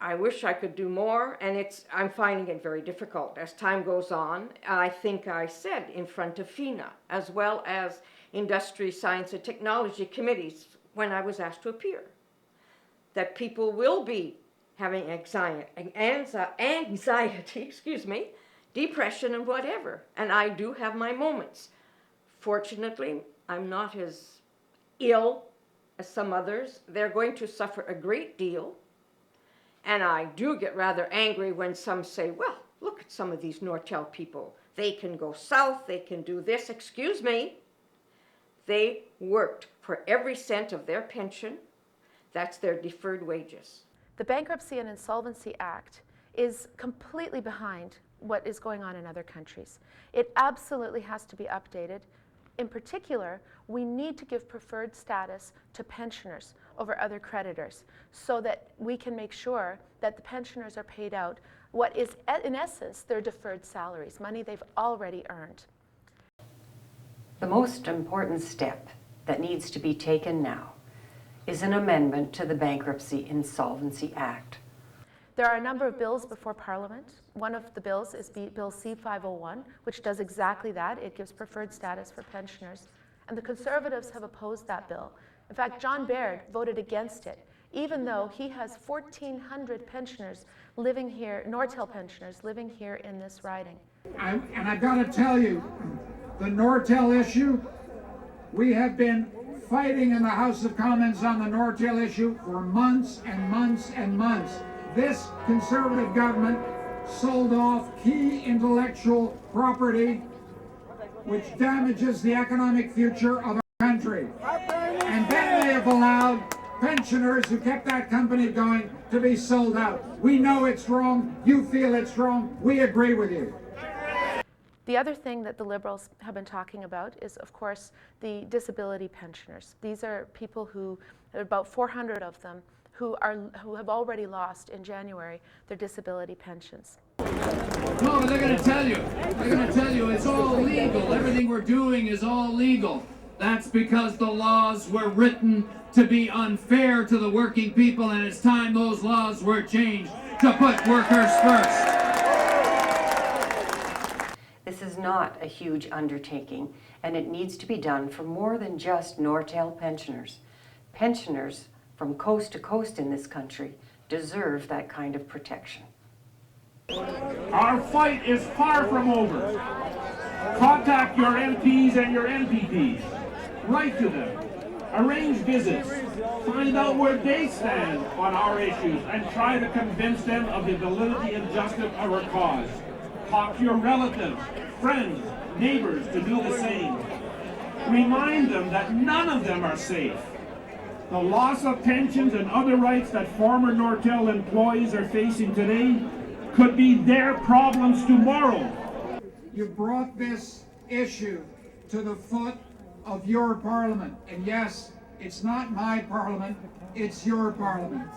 I wish I could do more, and I'm finding it very difficult as time goes on. I think I said in front of FINA, as well as Industry, Science and Technology committees when I was asked to appear, that people will be having anxiety, excuse me, depression and whatever. And I do have my moments. Fortunately, I'm not as ill as some others. They're going to suffer a great deal. And I do get rather angry when some say, well, look at some of these Nortel people. They can go south, they can do this. Excuse me. They worked for every cent of their pension. That's their deferred wages. The Bankruptcy and Insolvency Act is completely behind what is going on in other countries. It absolutely has to be updated. In particular, we need to give preferred status to pensioners over other creditors so that we can make sure that the pensioners are paid out what is, in essence, their deferred salaries, money they've already earned. The most important step that needs to be taken now is an amendment to the Bankruptcy Insolvency Act. There are a number of bills before Parliament. One of the bills is Bill C-501, which does exactly that. It gives preferred status for pensioners. And the Conservatives have opposed that bill. In fact, John Baird voted against it, even though he has 1,400 pensioners living here, Nortel pensioners living here in this riding. And I've got to tell you, the Nortel issue, we have been fighting in the House of Commons on the Nortel issue for months and months and months. This Conservative government sold off key intellectual property which damages the economic future of our country. And then they have allowed pensioners who kept that company going to be sold out. We know it's wrong. You feel it's wrong. We agree with you. The other thing that the Liberals have been talking about is, of course, the disability pensioners. These are people who, there are about 400 of them, who have already lost in January their disability pensions. No, but they're going to tell you it's all legal. Everything we're doing is all legal. That's because the laws were written to be unfair to the working people, and it's time those laws were changed to put workers first. This is not a huge undertaking, and it needs to be done for more than just Nortel pensioners. Pensioners from coast to coast in this country deserve that kind of protection. Our fight is far from over. Contact your MPs and your MPPs. Write to them. Arrange visits. Find out where they stand on our issues and try to convince them of the validity and justice of our cause. Talk to your relatives, friends, neighbors to do the same. Remind them that none of them are safe. The loss of pensions and other rights that former Nortel employees are facing today could be their problems tomorrow. You brought this issue to the foot of your parliament. And yes, it's not my parliament, it's your parliament.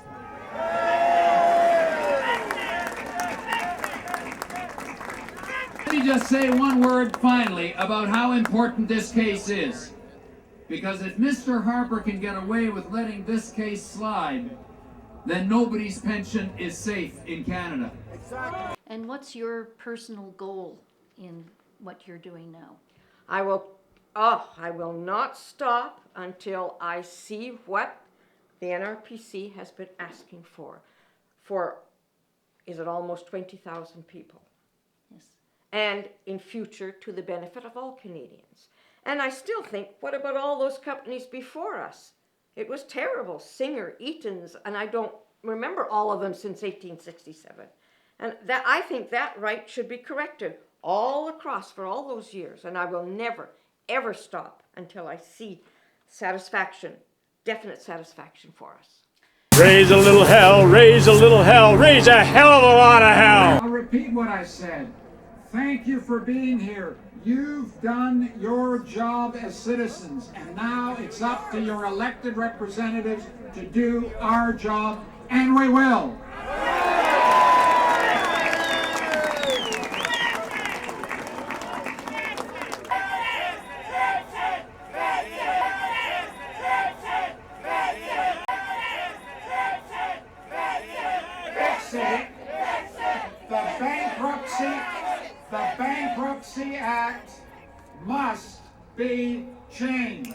Let me just say one word finally about how important this case is. Because if Mr. Harper can get away with letting this case slide, then nobody's pension is safe in Canada. And what's your personal goal in what you're doing now? I will not stop until I see what the NRPC has been asking for, is it almost 20,000 people? Yes. And in future, to the benefit of all Canadians. And I still think, what about all those companies before us? It was terrible. Singer, Eaton's, and I don't remember all of them since 1867. And that, I think that right should be corrected all across for all those years. And I will never, ever stop until I see satisfaction, definite satisfaction for us. Raise a little hell, raise a little hell, raise a hell of a lot of hell. I'll repeat what I said. Thank you for being here. You've done your job as citizens, and now it's up to your elected representatives to do our job, and we will. it. The Bankruptcy Act must be changed.